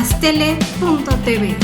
astele.tv.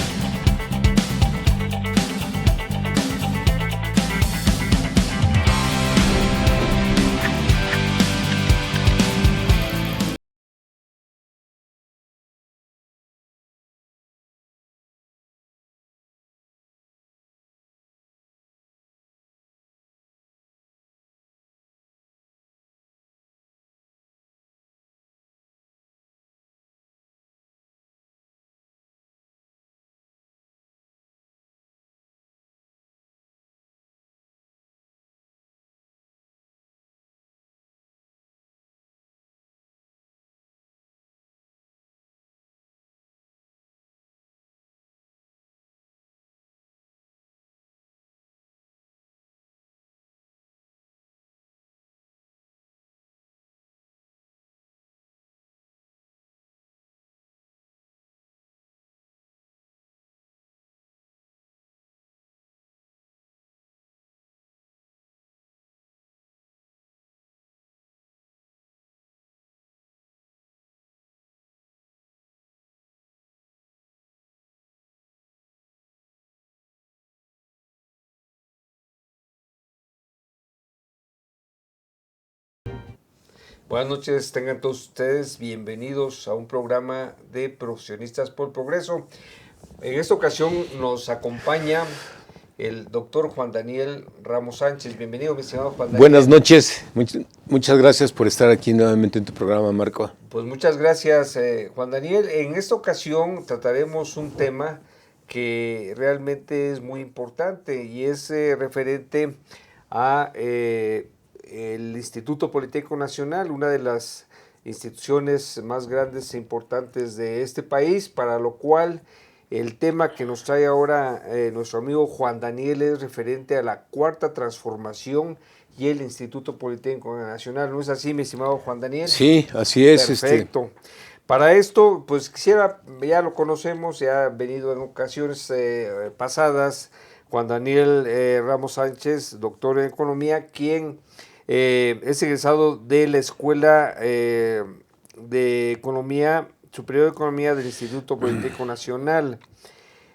Buenas noches, tengan todos ustedes bienvenidos a un programa de Profesionistas por el Progreso. En esta ocasión nos acompaña el doctor Juan Daniel Ramos Sánchez. Bienvenido, mi estimado Juan Daniel. Buenas noches, muchas gracias por estar aquí nuevamente en tu programa, Marco. Pues muchas gracias, Juan Daniel. En esta ocasión trataremos un tema que realmente es muy importante y es referente a el Instituto Politécnico Nacional, una de las instituciones más grandes e importantes de este país, para lo cual el tema que nos trae ahora nuestro amigo Juan Daniel es referente a la cuarta transformación y el Instituto Politécnico Nacional. ¿No es así, mi estimado Juan Daniel? Sí, así es. Perfecto. Para esto, pues quisiera, ya lo conocemos, ya ha venido en ocasiones pasadas, Juan Daniel Ramos Sánchez, doctor en Economía, quien es egresado de la Escuela de Economía, Superior de Economía del Instituto Politécnico Nacional.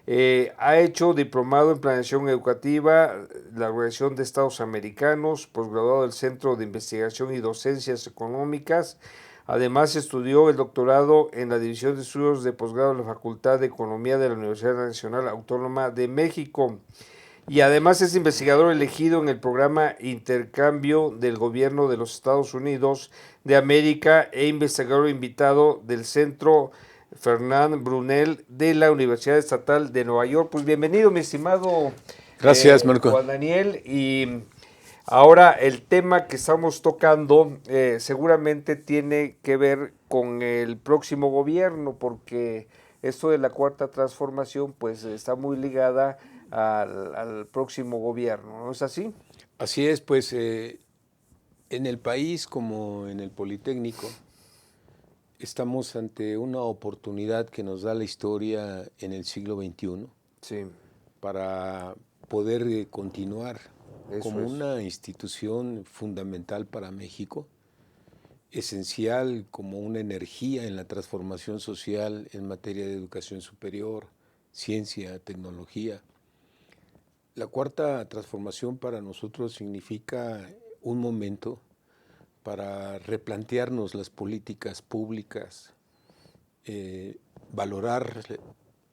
Ha hecho diplomado en Planeación Educativa, la Organización de Estados Americanos, posgraduado del Centro de Investigación y Docencias Económicas. Además, estudió el doctorado en la División de Estudios de Posgrado de la Facultad de Economía de la Universidad Nacional Autónoma de México. Y además es investigador elegido en el programa Intercambio del Gobierno de los Estados Unidos de América e investigador invitado del Centro Fernand Brunel de la Universidad Estatal de Nueva York. Pues bienvenido, mi estimado Gracias, Marco. Juan Daniel. Y ahora el tema que estamos tocando seguramente tiene que ver con el próximo gobierno, porque esto de la cuarta transformación pues está muy ligada al próximo gobierno, ¿no es así? Así es, pues en el país como en el Politécnico estamos ante una oportunidad que nos da la historia en el siglo XXI Sí. para poder continuar como Eso es. una institución fundamental para México, esencial como una energía en la transformación social en materia de educación superior, ciencia, tecnología. La cuarta transformación para nosotros significa un momento para replantearnos las políticas públicas, valorar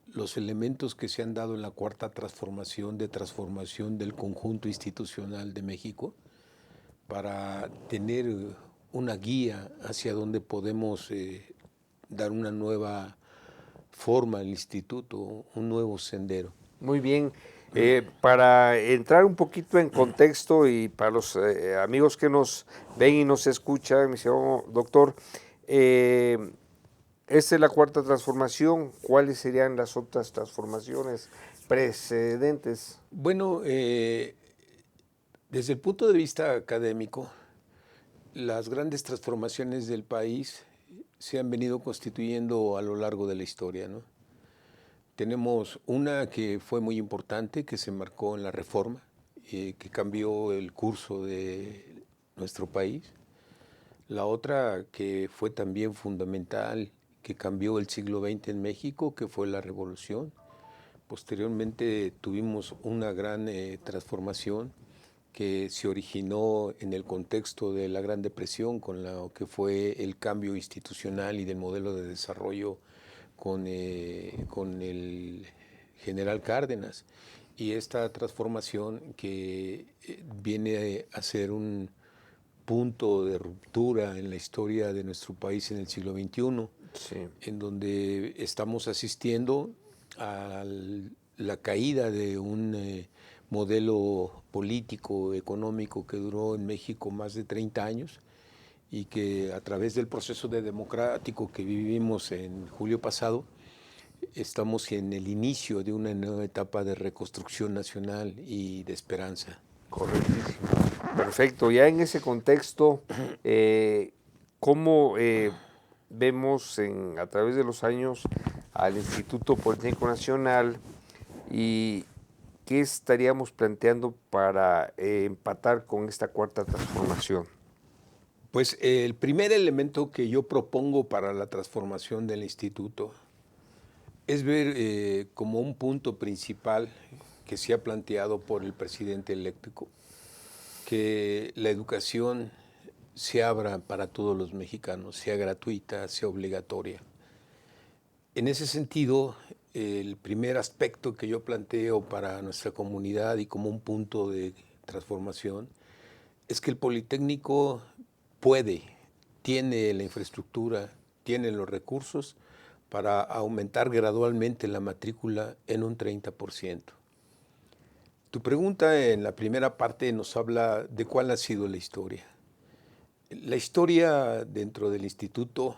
los elementos que se han dado en la cuarta transformación de transformación del conjunto institucional de México para tener una guía hacia donde podemos dar una nueva forma al instituto, un nuevo sendero. Muy bien. Para entrar un poquito en contexto y para los amigos que nos ven y nos escuchan, mi señor doctor, esta es la cuarta transformación. ¿Cuáles serían las otras transformaciones precedentes? Bueno, desde el punto de vista académico, las grandes transformaciones del país se han venido constituyendo a lo largo de la historia, ¿no? Tenemos una que fue muy importante, que se marcó en la Reforma, que cambió el curso de nuestro país. La otra que fue también fundamental, que cambió el siglo XX en México, que fue la Revolución. Posteriormente tuvimos una gran transformación que se originó en el contexto de la Gran Depresión, con lo que fue el cambio institucional y del modelo de desarrollo con el general Cárdenas. Y esta transformación que viene a ser un punto de ruptura en la historia de nuestro país en el siglo XXI, Sí. en donde estamos asistiendo a la caída de un modelo político, económico que duró en México más de 30 años y que a través del proceso democrático que vivimos en julio pasado, estamos en el inicio de una nueva etapa de reconstrucción nacional y de esperanza. Correctísimo. Perfecto. Ya en ese contexto, ¿cómo vemos a través de los años al Instituto Politécnico Nacional y qué estaríamos planteando para empatar con esta cuarta transformación? Pues el primer elemento que yo propongo para la transformación del instituto es ver como un punto principal que se ha planteado por el presidente electo, que la educación se abra para todos los mexicanos, sea gratuita, sea obligatoria. En ese sentido, el primer aspecto que yo planteo para nuestra comunidad y como un punto de transformación es que el Politécnico tiene la infraestructura, tiene los recursos para aumentar gradualmente la matrícula en un 30%. Tu pregunta en la primera parte nos habla de cuál ha sido la historia. La historia dentro del instituto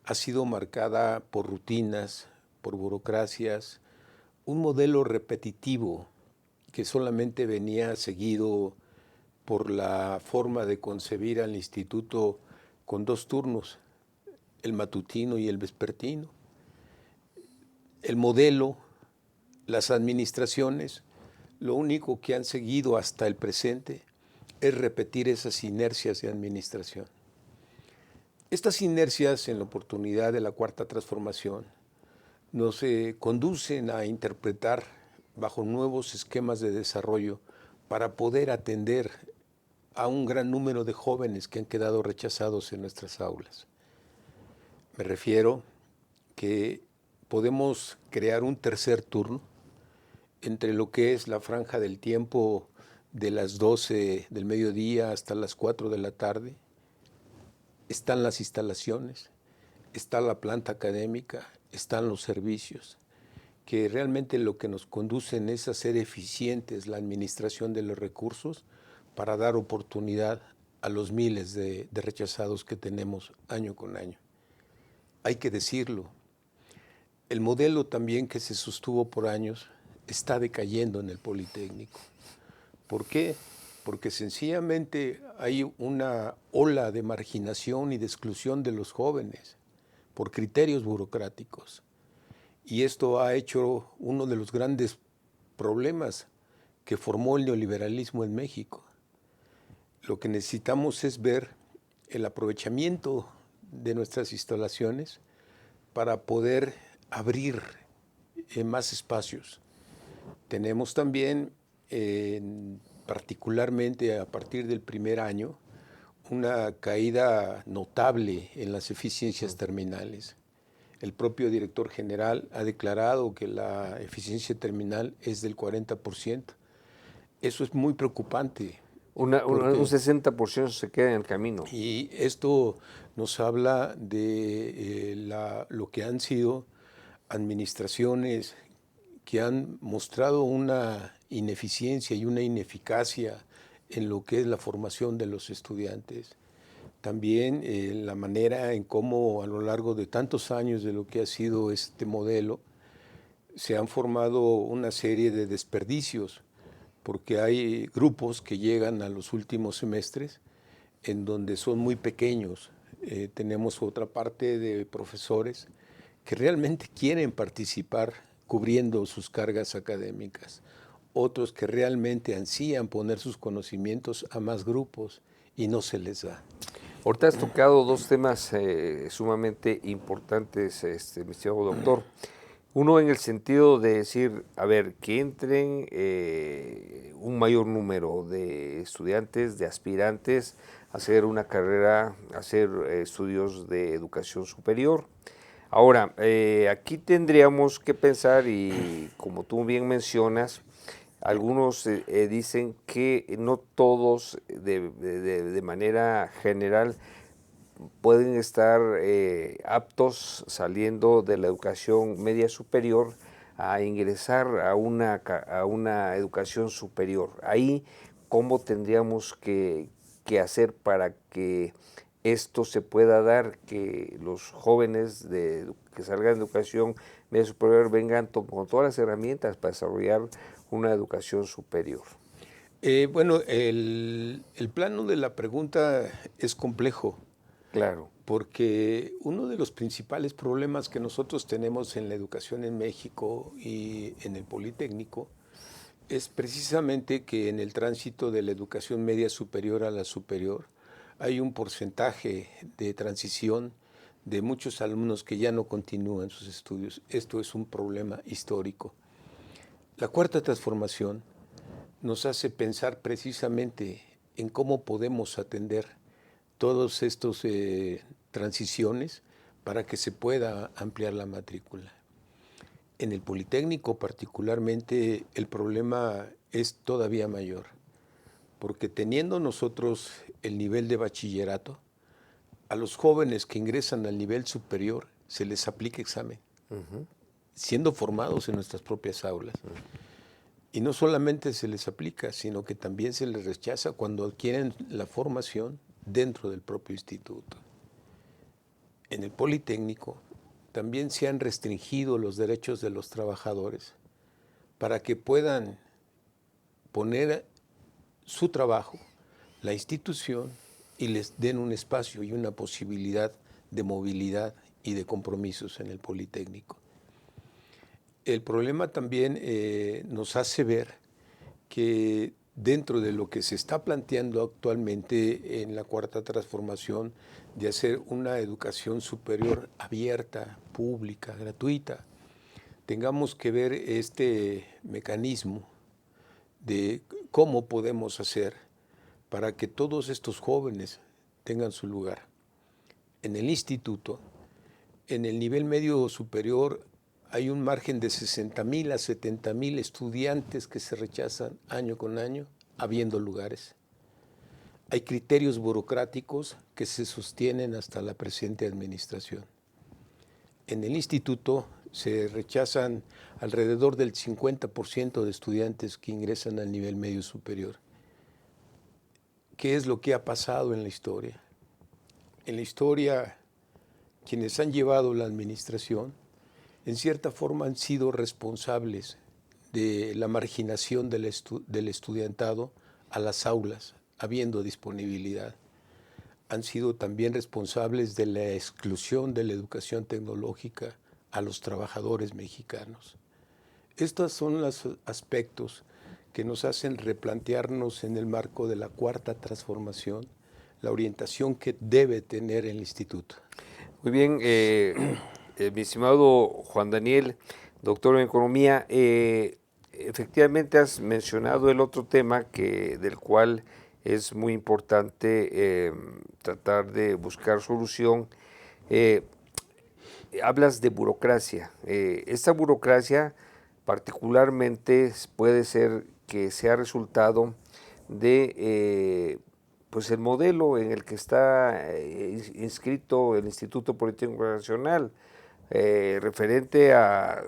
ha sido marcada por rutinas, por burocracias, un modelo repetitivo que solamente venía seguido por la forma de concebir al instituto con 2 turnos, el matutino y el vespertino. El modelo, las administraciones, lo único que han seguido hasta el presente es repetir esas inercias de administración. Estas inercias en la oportunidad de la cuarta transformación nos conducen a interpretar bajo nuevos esquemas de desarrollo para poder atender a un gran número de jóvenes que han quedado rechazados en nuestras aulas. Me refiero que podemos crear un tercer turno entre lo que es la franja del tiempo de las 12 del mediodía hasta las 4 de la tarde. Están las instalaciones, está la planta académica, están los servicios, que realmente lo que nos conducen es a ser eficientes la administración de los recursos para dar oportunidad a los miles de rechazados que tenemos año con año. Hay que decirlo, el modelo también que se sostuvo por años está decayendo en el Politécnico. ¿Por qué? Porque sencillamente hay una ola de marginación y de exclusión de los jóvenes por criterios burocráticos. Y esto ha hecho uno de los grandes problemas que formó el neoliberalismo en México. Lo que necesitamos es ver el aprovechamiento de nuestras instalaciones para poder abrir más espacios. Tenemos también, particularmente a partir del primer año, una caída notable en las eficiencias terminales. El propio director general ha declarado que la eficiencia terminal es del 40%. Eso es muy preocupante. Un 60% se queda en el camino. Y esto nos habla de lo que han sido administraciones que han mostrado una ineficiencia y una ineficacia en lo que es la formación de los estudiantes. También la manera en cómo a lo largo de tantos años de lo que ha sido este modelo se han formado una serie de desperdicios, porque hay grupos que llegan a los últimos semestres en donde son muy pequeños. Tenemos otra parte de profesores que realmente quieren participar cubriendo sus cargas académicas, otros que realmente ansían poner sus conocimientos a más grupos y no se les da. Ahorita has tocado dos temas sumamente importantes, mi estimado doctor. Uno en el sentido de decir, a ver, que entren un mayor número de estudiantes, de aspirantes, a hacer una carrera, a hacer estudios de educación superior. Ahora, aquí tendríamos que pensar, y como tú bien mencionas, algunos dicen que no todos de manera general pueden estar aptos saliendo de la educación media superior a ingresar a una educación superior. Ahí, ¿cómo tendríamos que hacer para que esto se pueda dar, que los jóvenes que salgan de educación media superior vengan con todas las herramientas para desarrollar una educación superior? Bueno, el plano de la pregunta es complejo. Claro. Porque uno de los principales problemas que nosotros tenemos en la educación en México y en el Politécnico es precisamente que en el tránsito de la educación media superior a la superior hay un porcentaje de transición de muchos alumnos que ya no continúan sus estudios. Esto es un problema histórico. La cuarta transformación nos hace pensar precisamente en cómo podemos atender todos estos transiciones para que se pueda ampliar la matrícula. En el Politécnico particularmente el problema es todavía mayor, porque teniendo nosotros el nivel de bachillerato, a los jóvenes que ingresan al nivel superior se les aplica examen, siendo formados en nuestras propias aulas. Y no solamente se les aplica, sino que también se les rechaza cuando adquieren la formación dentro del propio instituto. En el Politécnico también se han restringido los derechos de los trabajadores para que puedan poner su trabajo, la institución, y les den un espacio y una posibilidad de movilidad y de compromisos en el Politécnico. El problema también nos hace ver que dentro de lo que se está planteando actualmente en la cuarta transformación de hacer una educación superior abierta, pública, gratuita, tengamos que ver este mecanismo de cómo podemos hacer para que todos estos jóvenes tengan su lugar. En el instituto, en el nivel medio superior, hay un margen de 60,000 a 70,000 estudiantes que se rechazan año con año, habiendo lugares. Hay criterios burocráticos que se sostienen hasta la presente administración. En el instituto se rechazan alrededor del 50% de estudiantes que ingresan al nivel medio superior. ¿Qué es lo que ha pasado en la historia? En la historia, quienes han llevado la administración, en cierta forma han sido responsables de la marginación del estudiantado a las aulas, habiendo disponibilidad. Han sido también responsables de la exclusión de la educación tecnológica a los trabajadores mexicanos. Estos son los aspectos que nos hacen replantearnos en el marco de la cuarta transformación la orientación que debe tener el instituto. Muy bien, mi estimado Juan Daniel, doctor en economía, efectivamente has mencionado el otro tema del cual es muy importante tratar de buscar solución. Hablas de burocracia. Esta burocracia particularmente puede ser que sea resultado de pues el modelo en el que está inscrito el Instituto Politécnico Nacional, referente a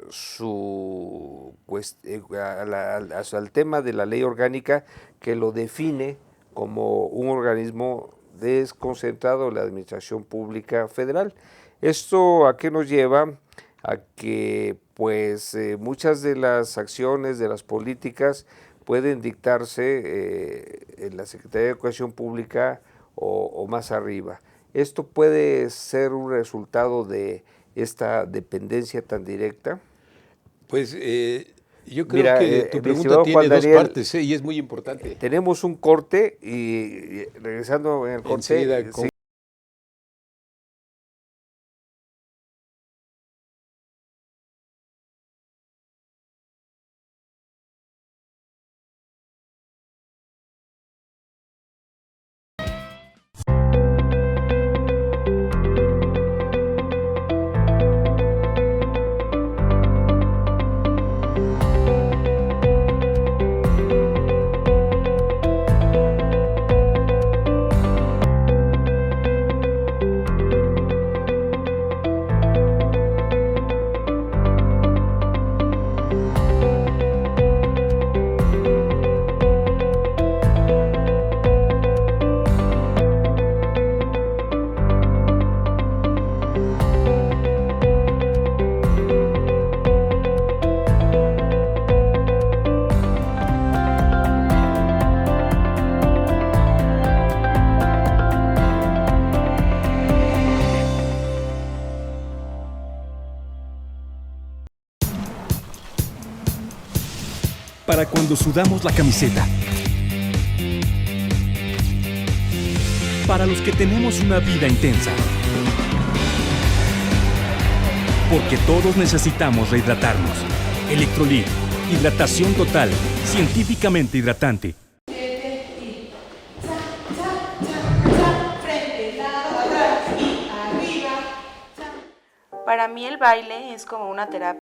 al tema de la ley orgánica que lo define como un organismo desconcentrado de la Administración Pública Federal. ¿Esto a qué nos lleva? A que pues muchas de las acciones, de las políticas, pueden dictarse en la Secretaría de Educación Pública o más arriba. ¿Esto puede ser un resultado de esta dependencia tan directa? Pues yo creo Mira, que tu mi pregunta estimado tiene Juan dos Daniel, partes y es muy importante. tenemos un corte y regresando en el corte, Enseguida para cuando sudamos la camiseta. Para los que tenemos una vida intensa. Porque todos necesitamos rehidratarnos. Electrolit, hidratación total, científicamente hidratante. Para mí el baile es como una terapia.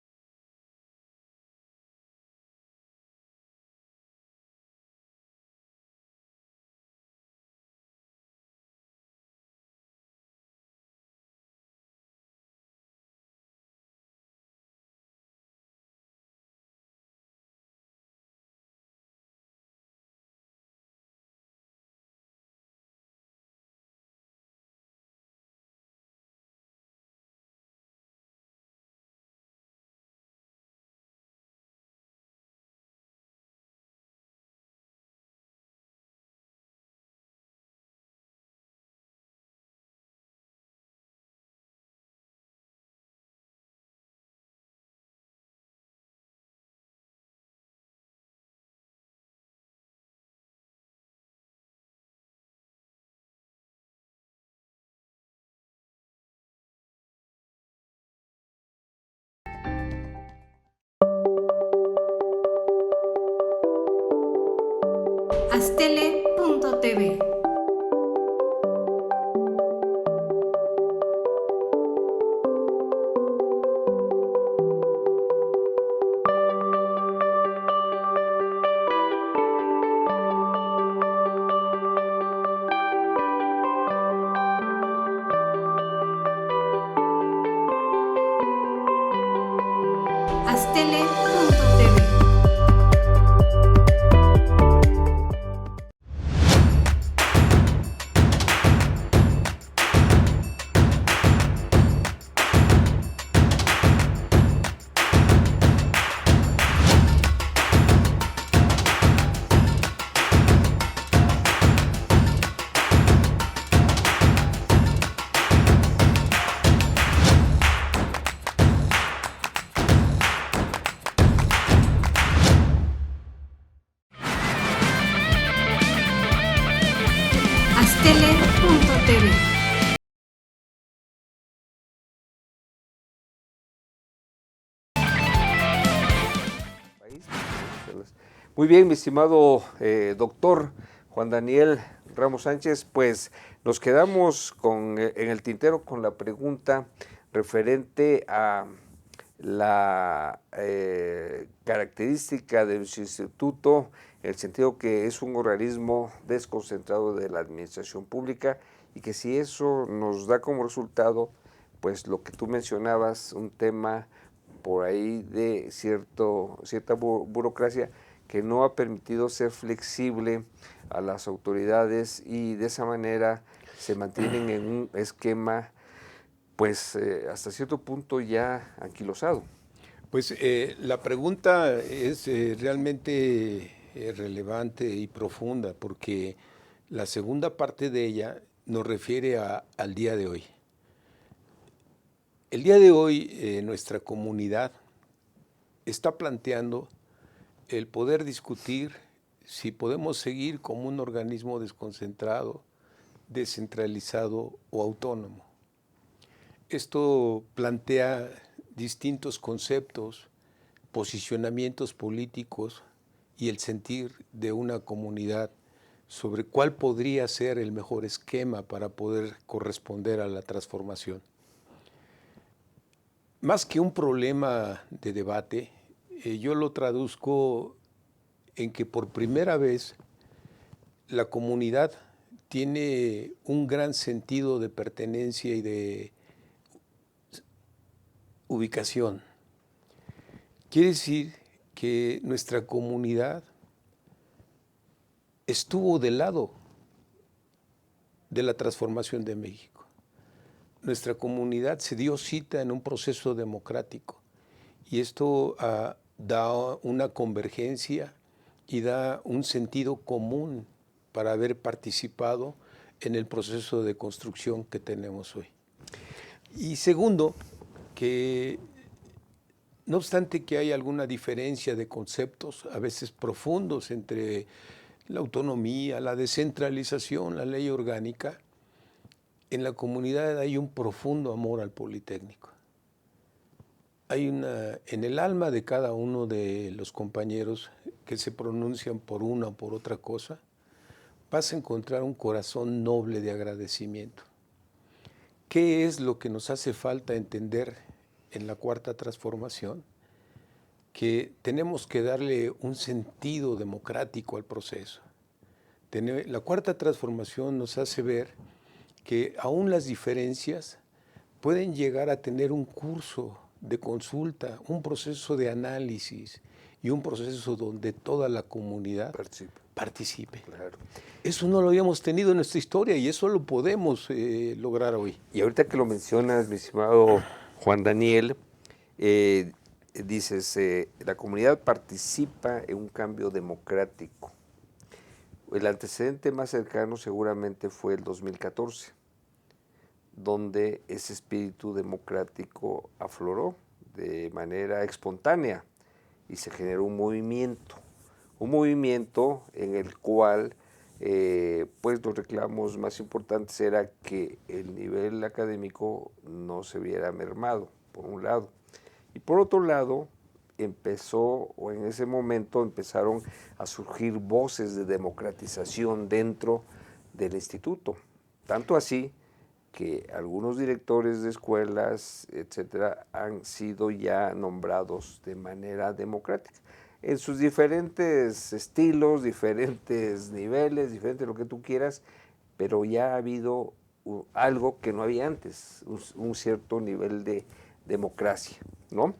Astele.tv. Astele.tv. Astele.tv. Muy bien, mi estimado doctor Juan Daniel Ramos Sánchez, pues nos quedamos en el tintero con la pregunta referente a la característica de su instituto, en el sentido que es un organismo desconcentrado de la administración pública y que si eso nos da como resultado, pues lo que tú mencionabas, un tema por ahí de cierta burocracia que no ha permitido ser flexible a las autoridades y de esa manera se mantienen en un esquema pues hasta cierto punto ya anquilosado. Pues la pregunta es realmente relevante y profunda porque la segunda parte de ella nos refiere al día de hoy. El día de hoy nuestra comunidad está planteando el poder discutir si podemos seguir como un organismo desconcentrado, descentralizado o autónomo. Esto plantea distintos conceptos, posicionamientos políticos y el sentir de una comunidad sobre cuál podría ser el mejor esquema para poder corresponder a la transformación. Más que un problema de debate, yo lo traduzco en que por primera vez la comunidad tiene un gran sentido de pertenencia y de ubicación. Quiere decir que nuestra comunidad estuvo del lado de la transformación de México. Nuestra comunidad se dio cita en un proceso democrático y esto da una convergencia y da un sentido común para haber participado en el proceso de construcción que tenemos hoy. Y segundo, que No obstante que hay alguna diferencia de conceptos, a veces profundos, entre la autonomía, la descentralización, la ley orgánica, en la comunidad hay un profundo amor al Politécnico. En el alma de cada uno de los compañeros que se pronuncian por una o por otra cosa, vas a encontrar un corazón noble de agradecimiento. ¿Qué es lo que nos hace falta entender en la Cuarta Transformación? Que tenemos que darle un sentido democrático al proceso. La Cuarta Transformación nos hace ver que aún las diferencias pueden llegar a tener un curso de consulta, un proceso de análisis y un proceso donde toda la comunidad participe. Claro. Eso no lo habíamos tenido en nuestra historia y eso lo podemos lograr hoy. Y ahorita que lo mencionas, mi estimado Juan Daniel, dices, la comunidad participa en un cambio democrático. El antecedente más cercano seguramente fue el 2014, donde ese espíritu democrático afloró de manera espontánea y se generó un movimiento en el cual pues los reclamos más importantes era que el nivel académico no se viera mermado, por un lado. Y por otro lado, en ese momento empezaron a surgir voces de democratización dentro del instituto. Tanto así que algunos directores de escuelas, etcétera, han sido ya nombrados de manera democrática, en sus diferentes estilos, diferentes niveles, diferente lo que tú quieras, pero ya ha habido algo que no había antes, un cierto nivel de democracia, ¿no?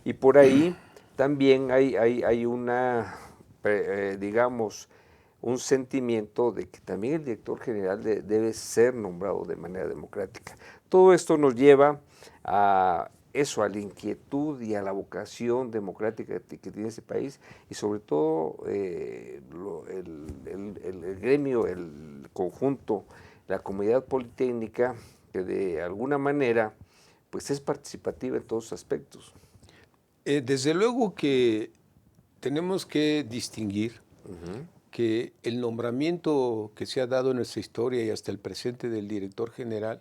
Y por ahí también hay una, digamos, un sentimiento de que también el director general debe ser nombrado de manera democrática. Todo esto nos lleva a eso, a la inquietud y a la vocación democrática que tiene ese país y sobre todo el gremio, el conjunto, la comunidad politécnica que de alguna manera pues es participativa en todos sus aspectos. Desde luego que tenemos que distinguir que el nombramiento que se ha dado en nuestra historia y hasta el presente del director general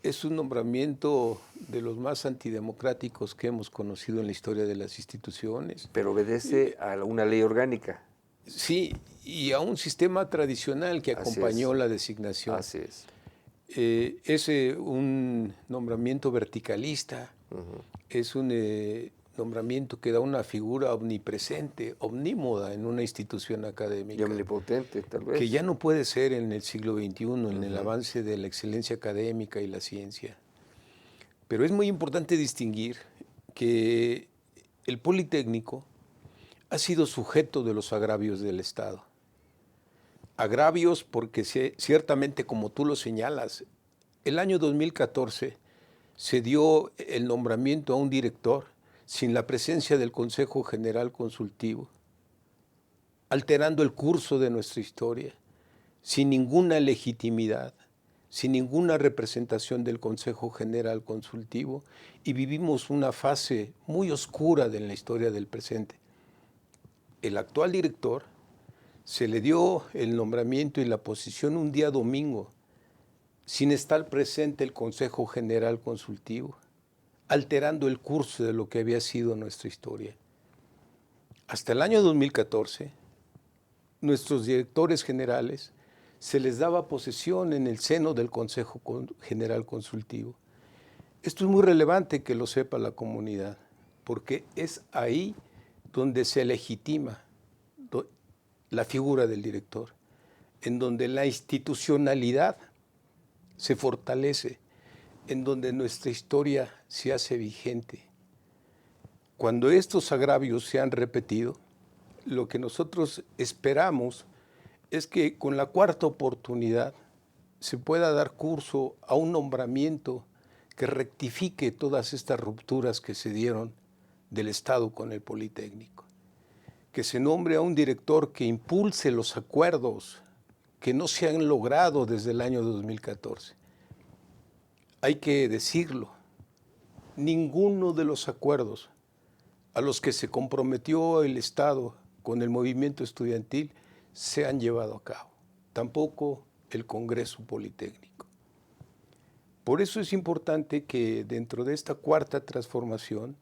es un nombramiento de los más antidemocráticos que hemos conocido en la historia de las instituciones. Pero obedece a una ley orgánica. Sí, y a un sistema tradicional que acompañó la designación. Así es. Es un nombramiento verticalista, es un nombramiento que da una figura omnipresente, omnímoda en una institución académica. Y omnipotente, tal vez. Que ya no puede ser en el siglo XXI, en el avance de la excelencia académica y la ciencia. Pero es muy importante distinguir que el Politécnico ha sido sujeto de los agravios del Estado. Agravios porque ciertamente, como tú lo señalas, el año 2014 se dio el nombramiento a un director sin la presencia del Consejo General Consultivo, alterando el curso de nuestra historia, sin ninguna legitimidad, sin ninguna representación del Consejo General Consultivo, y vivimos una fase muy oscura de la historia del presente. El actual director se le dio el nombramiento y la posición un día domingo, sin estar presente el Consejo General Consultivo, alterando el curso de lo que había sido nuestra historia. Hasta el año 2014, nuestros directores generales se les daba posesión en el seno del Consejo General Consultivo. Esto es muy relevante que lo sepa la comunidad, porque es ahí donde se legitima la figura del director, en donde la institucionalidad se fortalece, en donde nuestra historia se hace vigente. Cuando estos agravios se han repetido, lo que nosotros esperamos es que con la cuarta oportunidad se pueda dar curso a un nombramiento que rectifique todas estas rupturas que se dieron del Estado con el Politécnico. Que se nombre a un director que impulse los acuerdos que no se han logrado desde el año 2014. Hay que decirlo, ninguno de los acuerdos a los que se comprometió el Estado con el movimiento estudiantil se han llevado a cabo, tampoco el Congreso Politécnico. Por eso es importante que dentro de esta cuarta transformación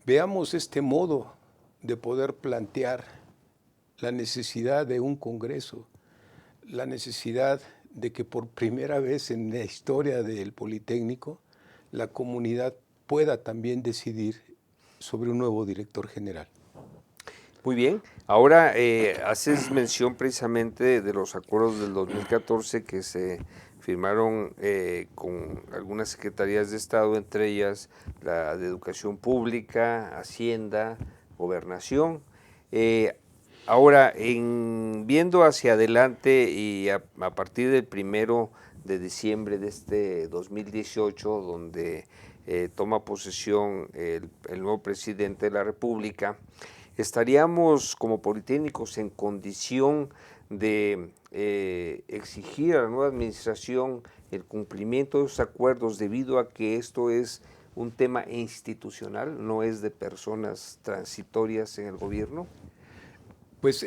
veamos este modo de poder plantear la necesidad de un Congreso, la necesidad de que por primera vez en la historia del Politécnico la comunidad pueda también decidir sobre un nuevo director general. Muy bien, ahora haces mención precisamente de los acuerdos del 2014 que se firmaron con algunas secretarías de Estado, entre ellas la de Educación Pública, Hacienda, Gobernación. Ahora, viendo hacia adelante y a partir del 1 de diciembre de este 2018, donde toma posesión el nuevo presidente de la República, ¿estaríamos como Politécnicos en condición de exigir a la nueva administración el cumplimiento de esos acuerdos debido a que esto es un tema institucional, no es de personas transitorias en el gobierno? Pues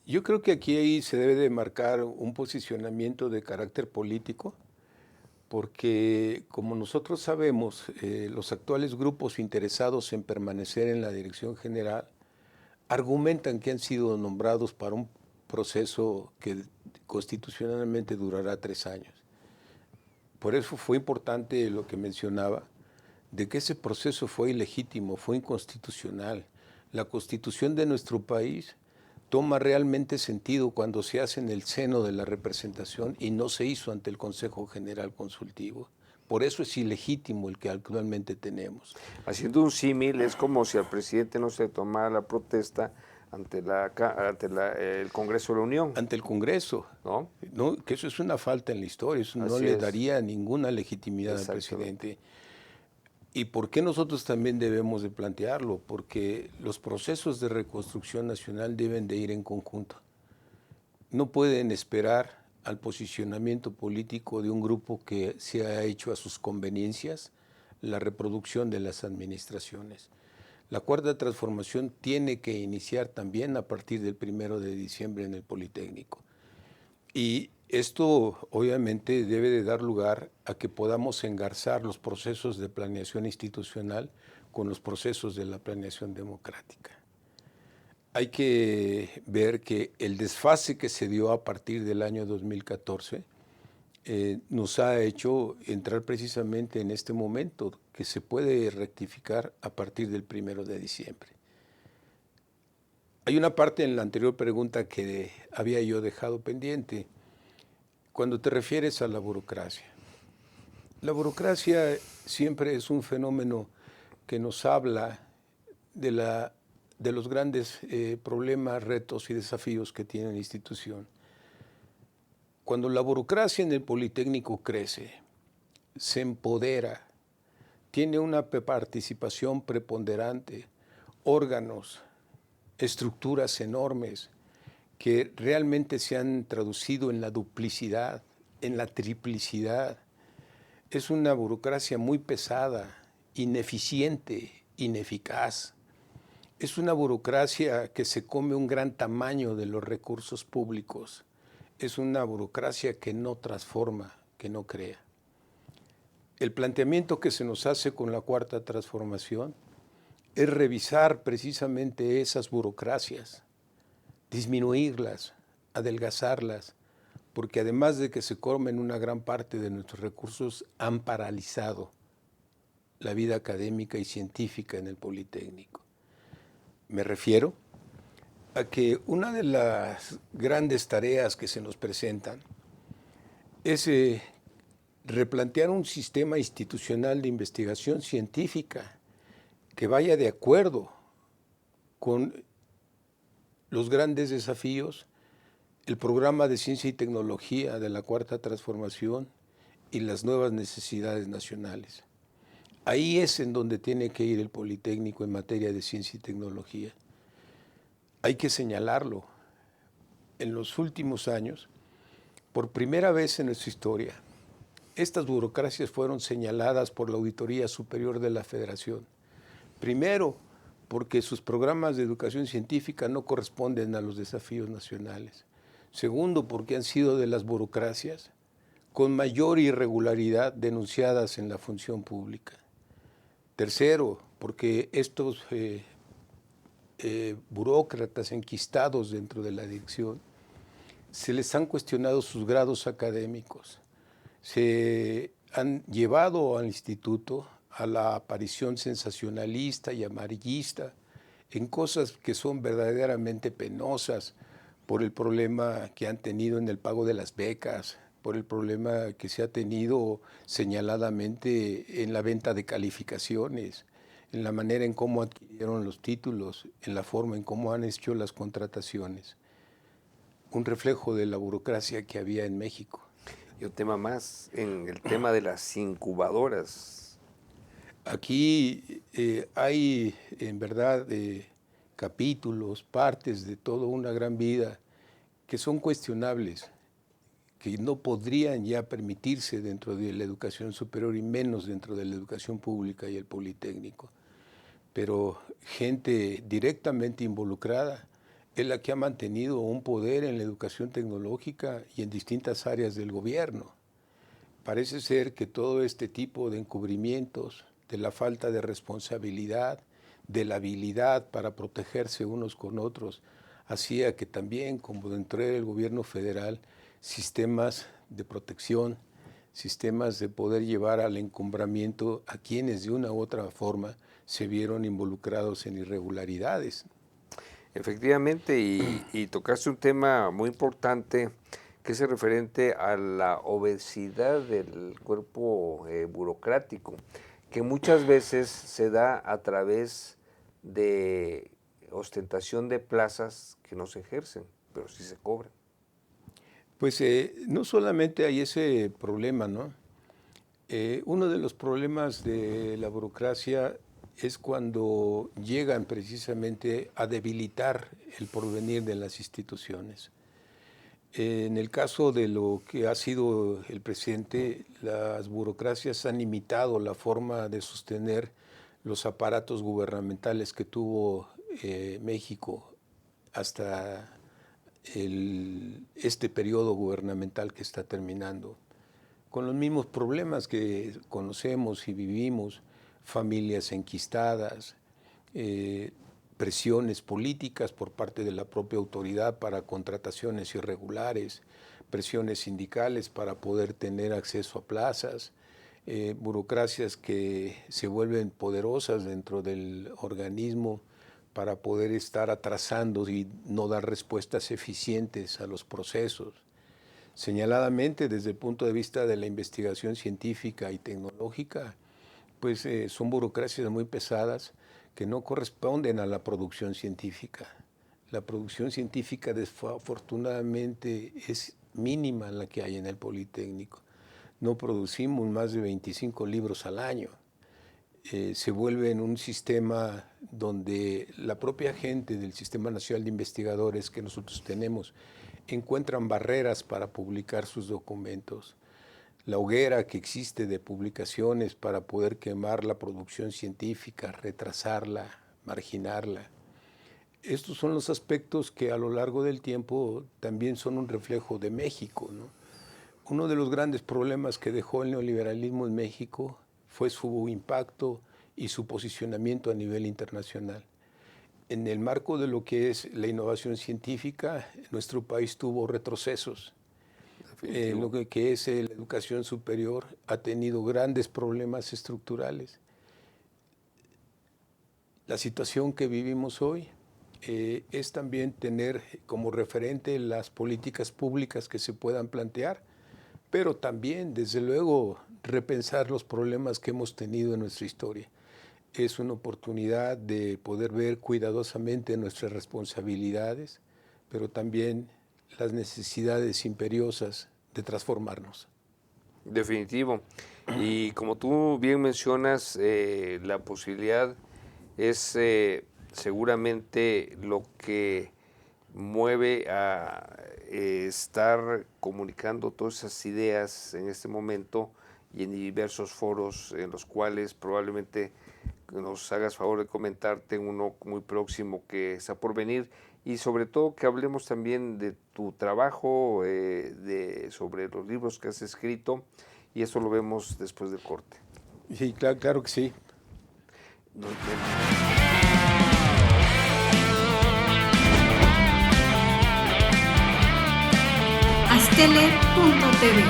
yo creo que aquí se debe de marcar un posicionamiento de carácter político, porque como nosotros sabemos, los actuales grupos interesados en permanecer en la dirección general argumentan que han sido nombrados para un proceso que constitucionalmente durará 3 años. Por eso fue importante lo que mencionaba, de que ese proceso fue ilegítimo, fue inconstitucional. La Constitución de nuestro país toma realmente sentido cuando se hace en el seno de la representación y no se hizo ante el Consejo General Consultivo. Por eso es ilegítimo el que actualmente tenemos. Haciendo un símil, es como si al presidente no se tomara la protesta ante el Congreso de la Unión. Ante el Congreso, ¿no? ¿no? Que eso es una falta en la historia, eso no Así le es. daría ninguna legitimidad al presidente. ¿Y por qué nosotros también debemos de plantearlo? Porque los procesos de reconstrucción nacional deben de ir en conjunto. No pueden esperar al posicionamiento político de un grupo que se ha hecho a sus conveniencias la reproducción de las administraciones. La cuarta transformación tiene que iniciar también a partir del 1 de diciembre en el Politécnico. Y esto obviamente debe de dar lugar a que podamos engarzar los procesos de planeación institucional con los procesos de la planeación democrática. Hay que ver que el desfase que se dio a partir del año 2014 nos ha hecho entrar precisamente en este momento que se puede rectificar a partir del 1 de diciembre. Hay una parte en la anterior pregunta que había yo dejado pendiente. Cuando te refieres a la burocracia siempre es un fenómeno que nos habla de los grandes problemas, retos y desafíos que tiene la institución. Cuando la burocracia en el Politécnico crece, se empodera, tiene una participación preponderante, órganos, estructuras enormes, que realmente se han traducido en la duplicidad, en la triplicidad. Es una burocracia muy pesada, ineficiente, ineficaz. Es una burocracia que se come un gran tamaño de los recursos públicos. Es una burocracia que no transforma, que no crea. El planteamiento que se nos hace con la cuarta transformación es revisar precisamente esas burocracias, disminuirlas, adelgazarlas, porque además de que se comen una gran parte de nuestros recursos, han paralizado la vida académica y científica en el Politécnico. Me refiero a que una de las grandes tareas que se nos presentan es replantear un sistema institucional de investigación científica que vaya de acuerdo con los grandes desafíos, el programa de ciencia y tecnología de la cuarta transformación y las nuevas necesidades nacionales. Ahí es en donde tiene que ir el Politécnico en materia de ciencia y tecnología. Hay que señalarlo. En los últimos años, por primera vez en nuestra historia, estas burocracias fueron señaladas por la Auditoría Superior de la Federación. Primero, porque sus programas de educación científica no corresponden a los desafíos nacionales. Segundo, porque han sido de las burocracias con mayor irregularidad denunciadas en la función pública. Tercero, porque estos burócratas enquistados dentro de la dirección se les han cuestionado sus grados académicos, se han llevado al instituto a la aparición sensacionalista y amarillista en cosas que son verdaderamente penosas por el problema que han tenido en el pago de las becas, por el problema que se ha tenido señaladamente en la venta de calificaciones, en la manera en cómo adquirieron los títulos, en la forma en cómo han hecho las contrataciones. Un reflejo de la burocracia que había en México. Y un tema más, en el tema de las incubadoras. Aquí hay en verdad capítulos, partes de toda una gran vida que son cuestionables, que no podrían ya permitirse dentro de la educación superior y menos dentro de la educación pública y el Politécnico. Pero gente directamente involucrada es la que ha mantenido un poder en la educación tecnológica y en distintas áreas del gobierno. Parece ser que todo este tipo de encubrimientos, de la falta de responsabilidad, de la habilidad para protegerse unos con otros, hacía que también, como dentro del gobierno federal, sistemas de protección, sistemas de poder llevar al encumbramiento a quienes de una u otra forma se vieron involucrados en irregularidades. Efectivamente, y tocaste un tema muy importante que es referente a la obesidad del cuerpo burocrático, que muchas veces se da a través de ostentación de plazas que no se ejercen, pero sí se cobran. Pues no solamente hay ese problema, ¿no? Uno de los problemas de la burocracia es cuando llegan precisamente a debilitar el porvenir de las instituciones. En el caso de lo que ha sido el presidente, las burocracias han imitado la forma de sostener los aparatos gubernamentales que tuvo México hasta este periodo gubernamental que está terminando, con los mismos problemas que conocemos y vivimos, familias enquistadas, presiones políticas por parte de la propia autoridad para contrataciones irregulares, presiones sindicales para poder tener acceso a plazas, burocracias que se vuelven poderosas dentro del organismo para poder estar atrasando y no dar respuestas eficientes a los procesos. Señaladamente, desde el punto de vista de la investigación científica y tecnológica, pues son burocracias muy pesadas que no corresponden a la producción científica. La producción científica, desafortunadamente, es mínima la que hay en el Politécnico. No producimos más de 25 libros al año. Se vuelve en un sistema donde la propia gente del Sistema Nacional de Investigadores que nosotros tenemos encuentran barreras para publicar sus documentos. La hoguera que existe de publicaciones para poder quemar la producción científica, retrasarla, marginarla. Estos son los aspectos que a lo largo del tiempo también son un reflejo de México, ¿no? Uno de los grandes problemas que dejó el neoliberalismo en México fue su impacto y su posicionamiento a nivel internacional. En el marco de lo que es la innovación científica, nuestro país tuvo retrocesos. Lo que es la educación superior ha tenido grandes problemas estructurales. La situación que vivimos hoy es también tener como referente las políticas públicas que se puedan plantear, pero también, desde luego, repensar los problemas que hemos tenido en nuestra historia. Es una oportunidad de poder ver cuidadosamente nuestras responsabilidades, pero también las necesidades imperiosas de transformarnos. Definitivo. Y como tú bien mencionas, la posibilidad es seguramente lo que mueve a estar comunicando todas esas ideas en este momento y en diversos foros en los cuales probablemente nos hagas favor de comentarte uno muy próximo que está por venir y sobre todo que hablemos también de tu trabajo, sobre los libros que has escrito y eso lo vemos después del corte. Sí, claro que sí. Nos vemos. Astele.tv.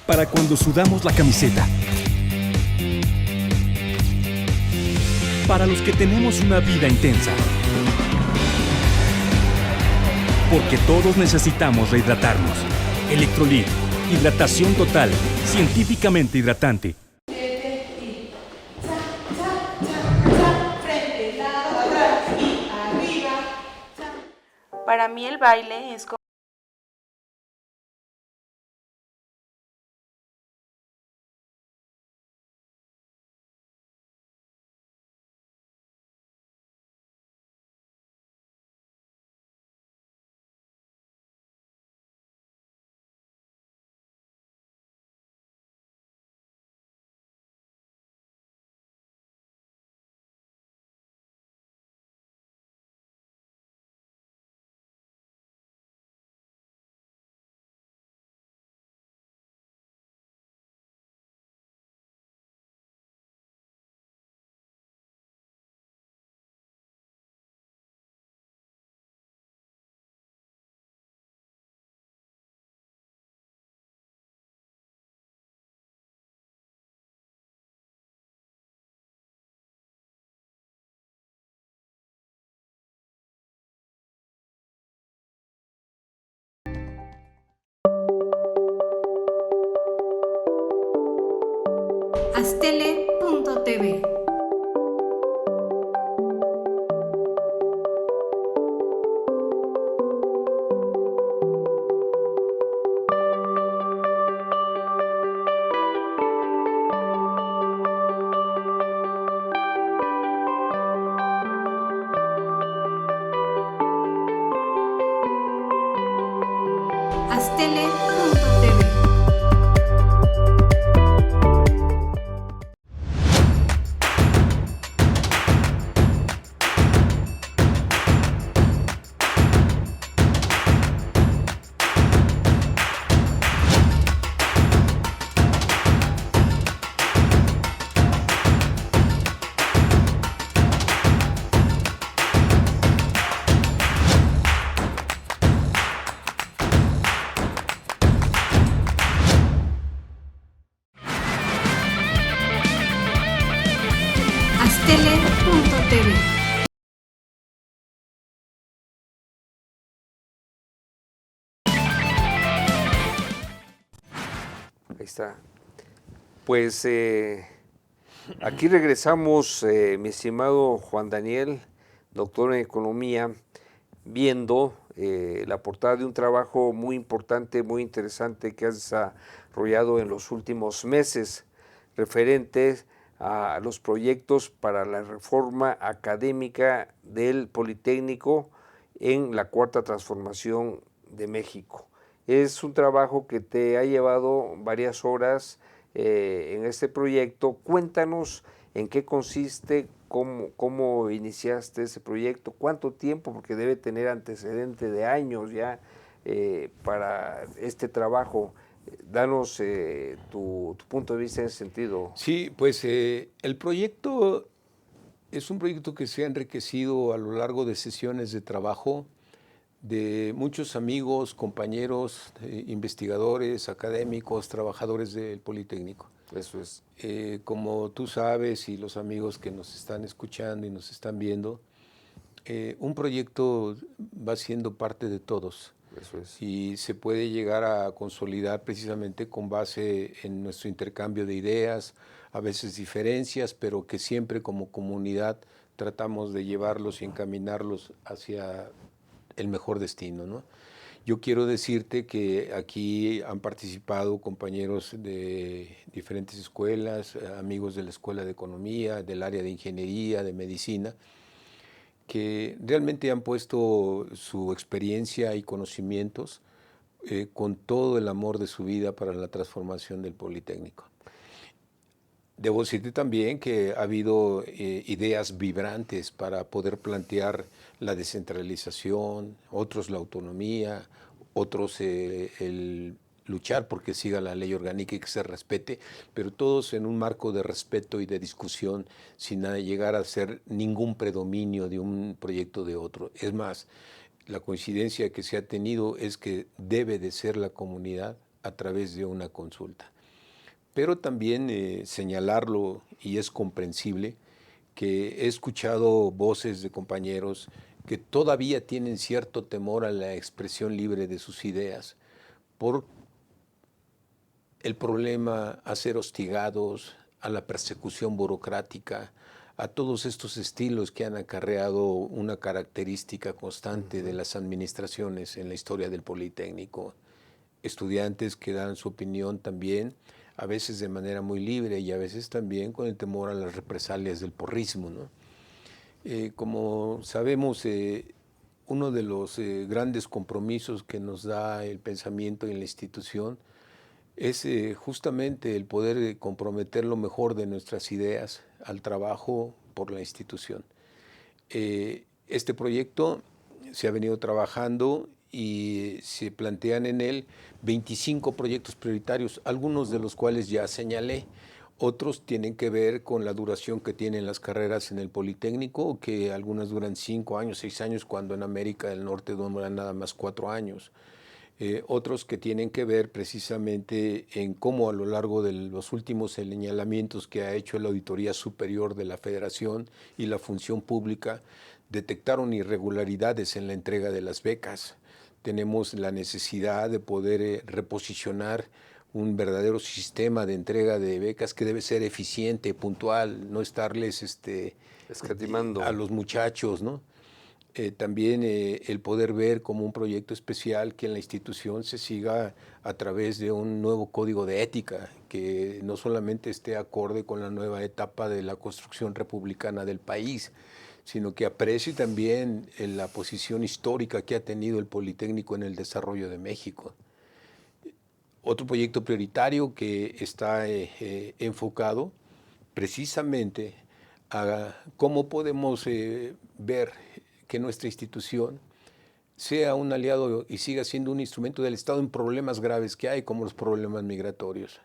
Para cuando sudamos la camiseta. Para los que tenemos una vida intensa. Porque todos necesitamos rehidratarnos. Electrolit, hidratación total, científicamente hidratante. Para mí el baile es como Astele.tv. Astele.tv. Astele.tv. Ahí está. Pues aquí regresamos, mi estimado Juan Daniel, doctor en economía, viendo la portada de un trabajo muy importante, muy interesante que has desarrollado en los últimos meses, referentes a los proyectos para la reforma académica del Politécnico en la Cuarta Transformación de México. Es un trabajo que te ha llevado varias horas en este proyecto. Cuéntanos en qué consiste, cómo iniciaste ese proyecto, cuánto tiempo, porque debe tener antecedente de años ya para este trabajo. Danos tu punto de vista en ese sentido. Sí, pues el proyecto Es un proyecto que se ha enriquecido a lo largo de sesiones de trabajo de muchos amigos, compañeros, investigadores, académicos, trabajadores del Politécnico. Eso es. Como tú sabes y los amigos que nos están escuchando y nos están viendo, un proyecto va siendo parte de todos. Eso es. Y se puede llegar a consolidar precisamente con base en nuestro intercambio de ideas, a veces diferencias, pero que siempre como comunidad tratamos de llevarlos y encaminarlos hacia el mejor destino, ¿no? Yo quiero decirte que aquí han participado compañeros de diferentes escuelas, amigos de la Escuela de Economía, del área de Ingeniería, de Medicina, que realmente han puesto su experiencia y conocimientos con todo el amor de su vida para la transformación del Politécnico. Debo decirte también que ha habido ideas vibrantes para poder plantear la descentralización, otros la autonomía, otros el luchar porque siga la ley orgánica y que se respete, pero todos en un marco de respeto y de discusión sin llegar a ser ningún predominio de un proyecto de otro. Es más, la coincidencia que se ha tenido es que debe de ser la comunidad a través de una consulta. Pero también señalarlo, y es comprensible, que he escuchado voces de compañeros que todavía tienen cierto temor a la expresión libre de sus ideas por el problema a ser hostigados, a la persecución burocrática, a todos estos estilos que han acarreado una característica constante de las administraciones en la historia del Politécnico. Estudiantes que dan su opinión también, a veces de manera muy libre y a veces también con el temor a las represalias del porrismo, ¿no? Como sabemos, uno de los grandes compromisos que nos da el pensamiento en la institución es justamente el poder comprometer lo mejor de nuestras ideas al trabajo por la institución. Este proyecto se ha venido trabajando y se plantean en él 25 proyectos prioritarios, algunos de los cuales ya señalé. Otros tienen que ver con la duración que tienen las carreras en el Politécnico, que algunas duran 5 años, 6 años, cuando en América del Norte duran nada más 4 años. Otros que tienen que ver precisamente en cómo a lo largo de los últimos señalamientos que ha hecho la Auditoría Superior de la Federación y la Función Pública detectaron irregularidades en la entrega de las becas. Tenemos la necesidad de poder reposicionar un verdadero sistema de entrega de becas que debe ser eficiente, puntual, no estarles escatimando a los muchachos, ¿no? También el poder ver como un proyecto especial que en la institución se siga a través de un nuevo código de ética que no solamente esté acorde con la nueva etapa de la construcción republicana del país, sino que aprecie también la posición histórica que ha tenido el Politécnico en el desarrollo de México. Otro proyecto prioritario que está enfocado precisamente a cómo podemos ver que nuestra institución sea un aliado y siga siendo un instrumento del Estado en problemas graves que hay, como los problemas migratorios.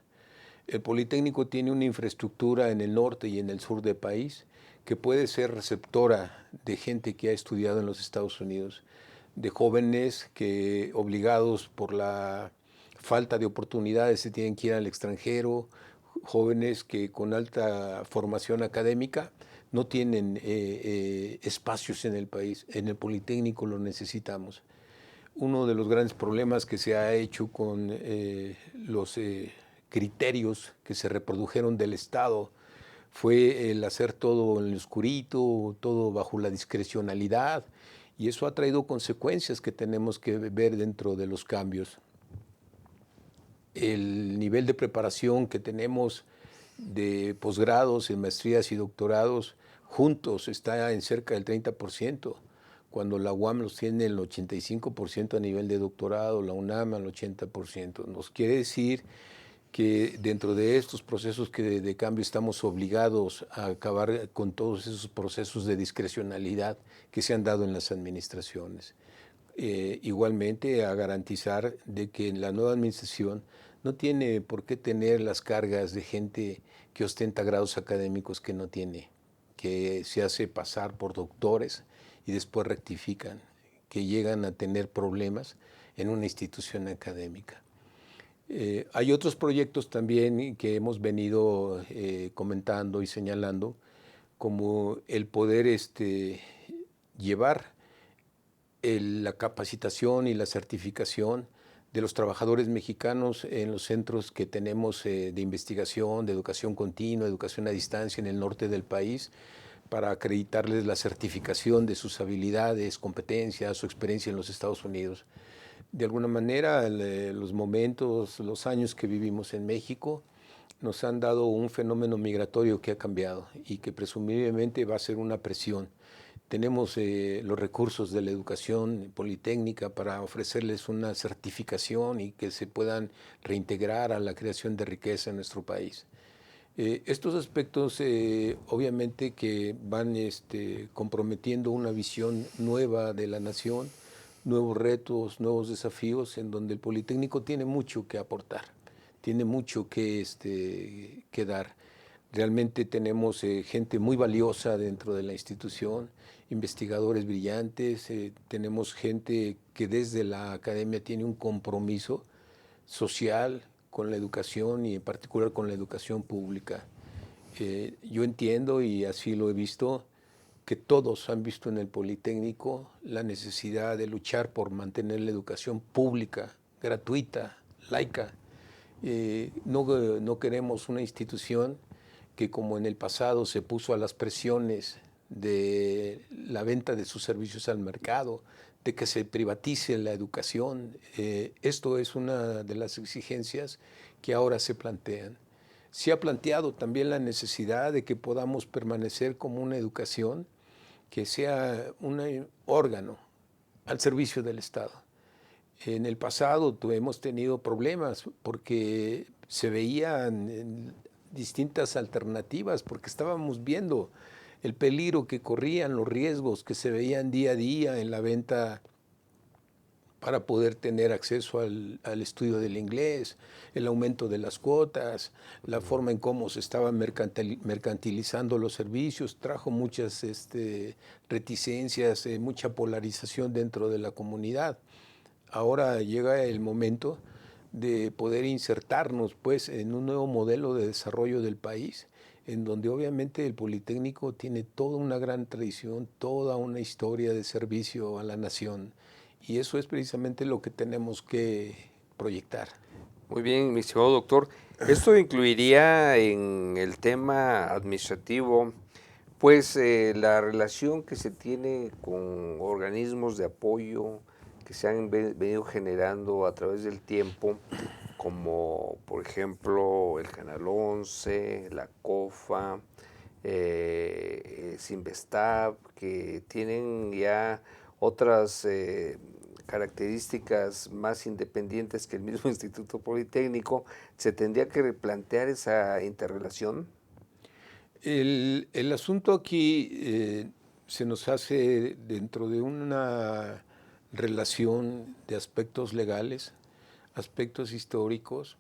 El Politécnico tiene una infraestructura en el norte y en el sur del país que puede ser receptora de gente que ha estudiado en los Estados Unidos, de jóvenes que, obligados por la falta de oportunidades, se tienen que ir al extranjero, jóvenes que con alta formación académica no tienen espacios en el país. En el Politécnico lo necesitamos. Uno de los grandes problemas que se ha hecho con los criterios que se reprodujeron del Estado fue el hacer todo en lo oscurito, todo bajo la discrecionalidad, y eso ha traído consecuencias que tenemos que ver dentro de los cambios. El nivel de preparación que tenemos de posgrados, en maestrías y doctorados juntos está en cerca del 30%, cuando la UAM los tiene el 85% a nivel de doctorado, la UNAM al 80%. Nos quiere decir que dentro de estos procesos de cambio estamos obligados a acabar con todos esos procesos de discrecionalidad que se han dado en las administraciones. Igualmente a garantizar de que la nueva administración no tiene por qué tener las cargas de gente que ostenta grados académicos que no tiene, que se hace pasar por doctores y después rectifican, que llegan a tener problemas en una institución académica. Hay otros proyectos también que hemos venido comentando y señalando, como el poder llevar la capacitación y la certificación de los trabajadores mexicanos en los centros que tenemos de investigación, de educación continua, educación a distancia en el norte del país, para acreditarles la certificación de sus habilidades, competencias, su experiencia en los Estados Unidos. De alguna manera, los momentos, los años que vivimos en México nos han dado un fenómeno migratorio que ha cambiado y que presumiblemente va a ser una presión. Tenemos los recursos de la educación politécnica para ofrecerles una certificación y que se puedan reintegrar a la creación de riqueza en nuestro país. Estos aspectos obviamente que van comprometiendo una visión nueva de la nación, nuevos retos, nuevos desafíos, en donde el Politécnico tiene mucho que aportar, tiene mucho que dar. Realmente tenemos gente muy valiosa dentro de la institución, investigadores brillantes, tenemos gente que desde la academia tiene un compromiso social con la educación y en particular con la educación pública. Yo entiendo, y así lo he visto, que todos han visto en el Politécnico la necesidad de luchar por mantener la educación pública, gratuita, laica. No queremos una institución que, como en el pasado se puso a las presiones de la venta de sus servicios al mercado, de que se privatice la educación. Esto es una de las exigencias que ahora se plantean. Se ha planteado también la necesidad de que podamos permanecer como una educación que sea un órgano al servicio del Estado. En el pasado hemos tenido problemas porque se veían distintas alternativas, porque estábamos viendo el peligro que corrían, los riesgos que se veían día a día en la venta para poder tener acceso al estudio del inglés, el aumento de las cuotas, la forma en cómo se estaban mercantilizando los servicios, trajo muchas reticencias, mucha polarización dentro de la comunidad. Ahora llega el momento de poder insertarnos pues, en un nuevo modelo de desarrollo del país, en donde obviamente el Politécnico tiene toda una gran tradición, toda una historia de servicio a la nación. Y eso es precisamente lo que tenemos que proyectar. Muy bien, mi estimado doctor. Esto incluiría en el tema administrativo, pues la relación que se tiene con organismos de apoyo que se han venido generando a través del tiempo, como por ejemplo el Canal 11, la COFA, Sinvestab, que tienen ya otras características más independientes que el mismo Instituto Politécnico. ¿Se tendría que replantear esa interrelación? El asunto aquí se nos hace dentro de una relación de aspectos legales, aspectos históricos,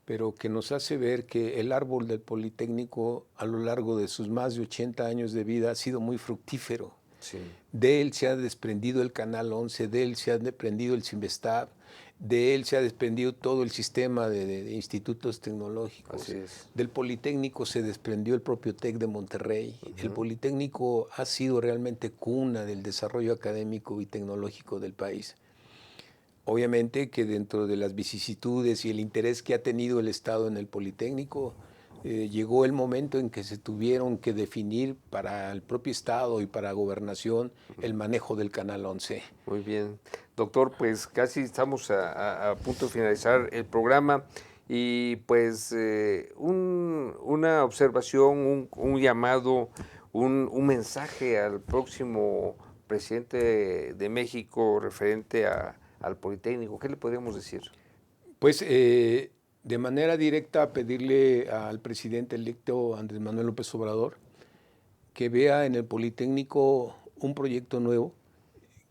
pero que nos hace ver que el árbol del Politécnico a lo largo de sus más de 80 años de vida ha sido muy fructífero. Sí. De él se ha desprendido el Canal 11, de él se ha desprendido el Sinvestab, de él se ha desprendido todo el sistema de institutos tecnológicos. Así es. Del Politécnico se desprendió el propio TEC de Monterrey. El Politécnico ha sido realmente cuna del desarrollo académico y tecnológico del país. Obviamente que dentro de las vicisitudes y el interés que ha tenido el Estado en el Politécnico, llegó el momento en que se tuvieron que definir para el propio Estado y para Gobernación el manejo del Canal 11. Muy bien. Doctor, pues casi estamos a punto de finalizar el programa y pues una observación, un llamado, un mensaje al próximo presidente de México referente al Politécnico. ¿Qué le podríamos decir? Pues de manera directa pedirle al presidente electo Andrés Manuel López Obrador que vea en el Politécnico un proyecto nuevo,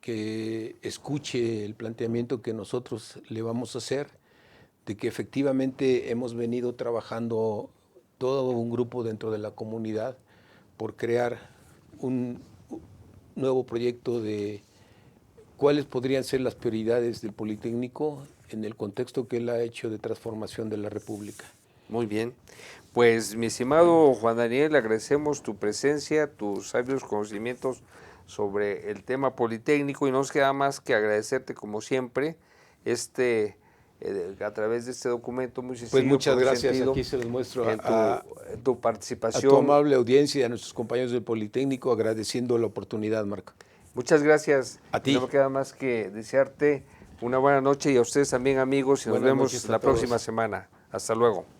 que escuche el planteamiento que nosotros le vamos a hacer, de que efectivamente hemos venido trabajando todo un grupo dentro de la comunidad por crear un nuevo proyecto de cuáles podrían ser las prioridades del Politécnico en el contexto que él ha hecho de transformación de la República. Muy bien. Pues, mi estimado Juan Daniel, agradecemos tu presencia, tus sabios conocimientos sobre el tema politécnico y no nos queda más que agradecerte como siempre a través de este documento muy sencillo. Pues muchas por gracias, sentido, aquí se los muestro en tu a participación. tu amable audiencia y a nuestros compañeros del Politécnico, agradeciendo la oportunidad, Marco. Muchas gracias. A ti. No me queda más que desearte una buena noche y a ustedes también, amigos, y nos Buenas vemos noches a la todos. próxima semana. Hasta luego.